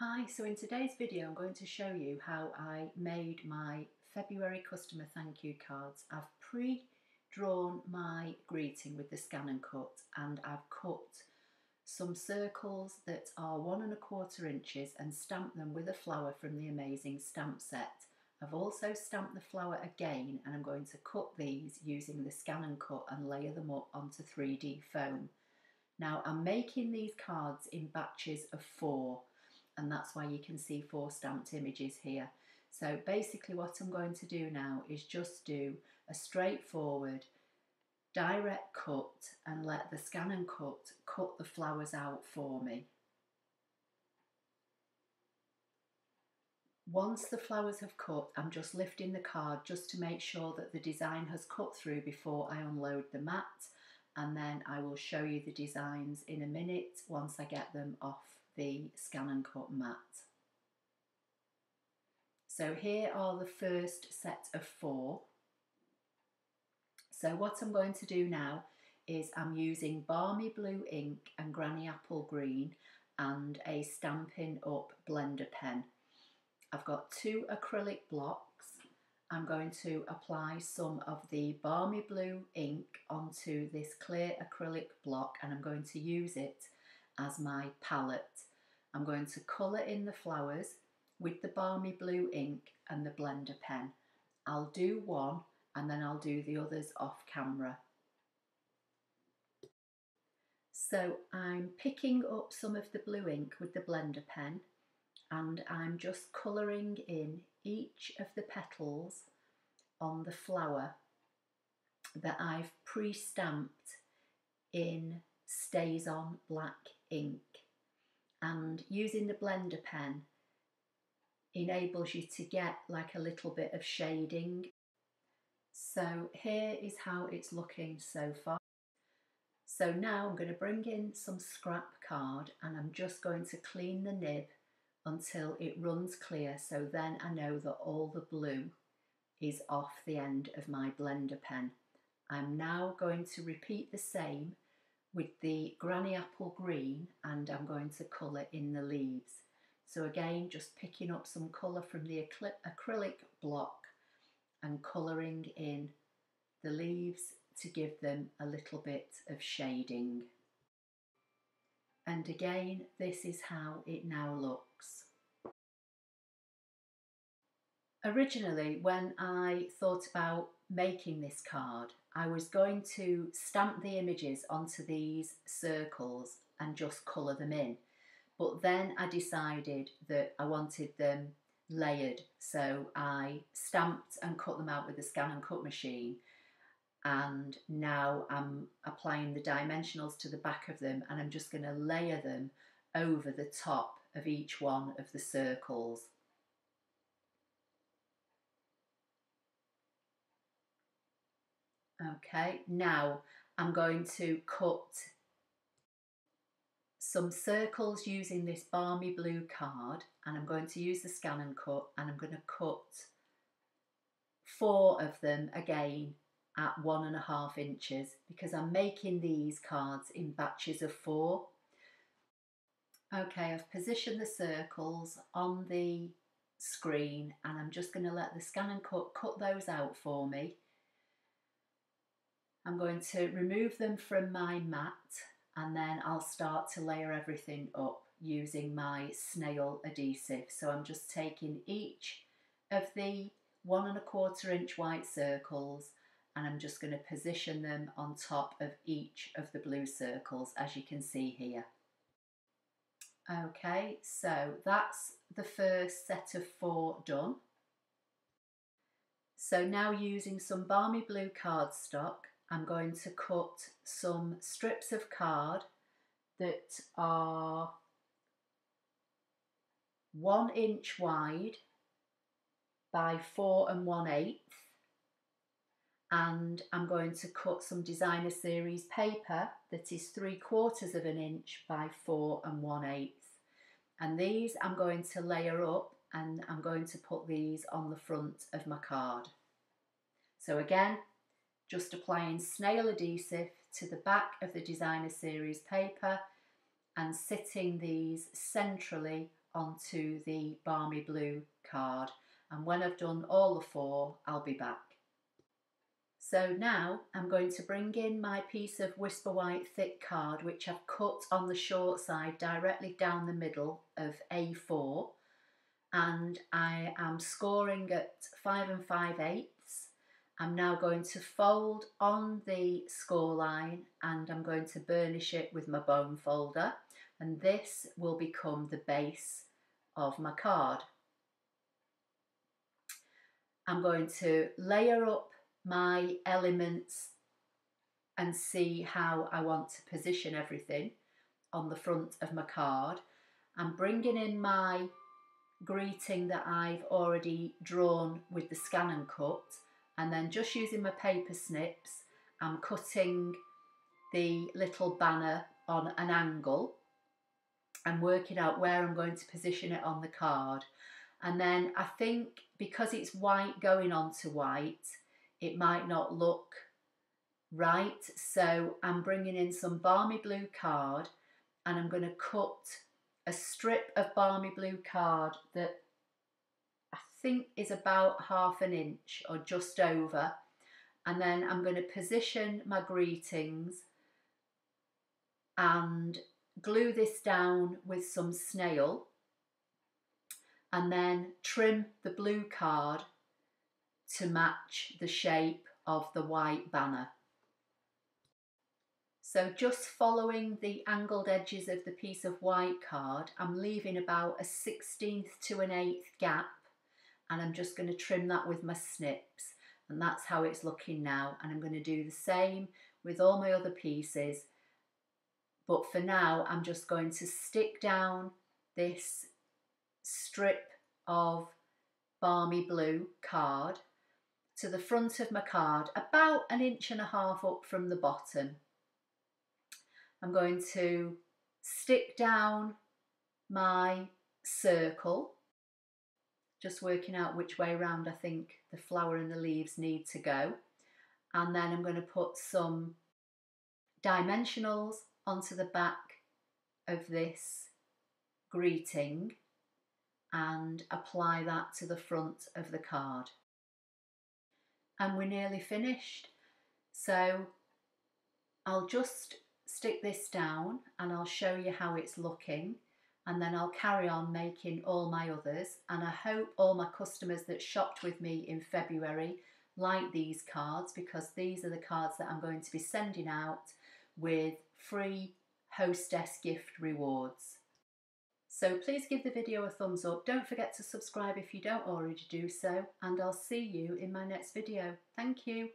Hi, so in today's video I'm going to show you how I made my February customer thank you cards. I've pre-drawn my greeting with the ScanNCut and I've cut some circles that are 1¼ inches and stamped them with a flower from the amazing stamp set. I've also stamped the flower again and I'm going to cut these using the ScanNCut and layer them up onto 3D foam. Now I'm making these cards in batches of 4. And that's why you can see 4 stamped images here. So basically what I'm going to do now is just do a straightforward direct cut and let the ScanNCut cut the flowers out for me. Once the flowers have cut, I'm just lifting the card just to make sure that the design has cut through before I unload the mat, and then I will show you the designs in a minute once I get them off the ScanNCut mat. So here are the first set of 4. So what I'm going to do now is I'm using Balmy Blue ink and Granny Apple Green and a Stampin' Up blender pen. I've got 2 acrylic blocks. I'm going to apply some of the Balmy Blue ink onto this clear acrylic block and I'm going to use it as my palette. I'm going to colour in the flowers with the Balmy Blue ink and the blender pen. I'll do one and then I'll do the others off camera. So I'm picking up some of the blue ink with the blender pen and I'm just colouring in each of the petals on the flower that I've pre-stamped in Stays On black ink. And using the blender pen enables you to get like a little bit of shading. So here is how it's looking so far. So now I'm going to bring in some scrap card and I'm just going to clean the nib until it runs clear, so then I know that all the blue is off the end of my blender pen. I'm now going to repeat the same with the Granny Apple Green and I'm going to colour in the leaves. So again, just picking up some colour from the acrylic block and colouring in the leaves to give them a little bit of shading. And again, this is how it now looks. Originally, when I thought about making this card, I was going to stamp the images onto these circles and just colour them in. But then I decided that I wanted them layered, so I stamped and cut them out with the ScanNCut machine. And now I'm applying the dimensionals to the back of them and I'm just going to layer them over the top of each one of the circles. Okay, now I'm going to cut some circles using this Balmy Blue card and I'm going to use the ScanNCut and I'm going to cut 4 of them again at 1½ inches because I'm making these cards in batches of 4. Okay, I've positioned the circles on the screen and I'm just going to let the ScanNCut cut those out for me. I'm going to remove them from my mat and then I'll start to layer everything up using my snail adhesive. So I'm just taking each of the 1¼ inch white circles and I'm just going to position them on top of each of the blue circles, as you can see here. Okay, so that's the first set of 4 done. So now using some Balmy Blue cardstock, I'm going to cut some strips of card that are 1 inch wide by 4 1/8, and I'm going to cut some designer series paper that is 3/4 inch by 4 1/8, and these I'm going to layer up and I'm going to put these on the front of my card. So again, just applying snail adhesive to the back of the designer series paper and sitting these centrally onto the Balmy Blue card, and when I've done all the 4 I'll be back. So now I'm going to bring in my piece of Whisper White thick card, which I've cut on the short side directly down the middle of A4, and I am scoring at 5 5/8. I'm now going to fold on the score line and I'm going to burnish it with my bone folder, and this will become the base of my card. I'm going to layer up my elements and see how I want to position everything on the front of my card. I'm bringing in my greeting that I've already drawn with the ScanNCut, and then just using my paper snips, I'm cutting the little banner on an angle and working out where I'm going to position it on the card. And then I think because it's white going onto white, it might not look right. So I'm bringing in some Balmy Blue card and I'm going to cut a strip of Balmy Blue card that I think is about 1/2 inch or just over. And then I'm going to position my greetings and glue this down with some snail, and then trim the blue card to match the shape of the white banner. So just following the angled edges of the piece of white card, I'm leaving about a 1/16 to an 1/8 gap, and I'm just going to trim that with my snips, and that's how it's looking now. And I'm going to do the same with all my other pieces, but for now I'm just going to stick down this strip of Balmy Blue card to the front of my card, about 1.5 inches up from the bottom. I'm going to stick down my circle, just working out which way round I think the flower and the leaves need to go. And then I'm going to put some dimensionals onto the back of this greeting and apply that to the front of the card. And we're nearly finished. So I'll just stick this down and I'll show you how it's looking, and then I'll carry on making all my others. And I hope all my customers that shopped with me in February like these cards, because these are the cards that I'm going to be sending out with free hostess gift rewards. So please give the video a thumbs up. Don't forget to subscribe if you don't already do so, and I'll see you in my next video. Thank you.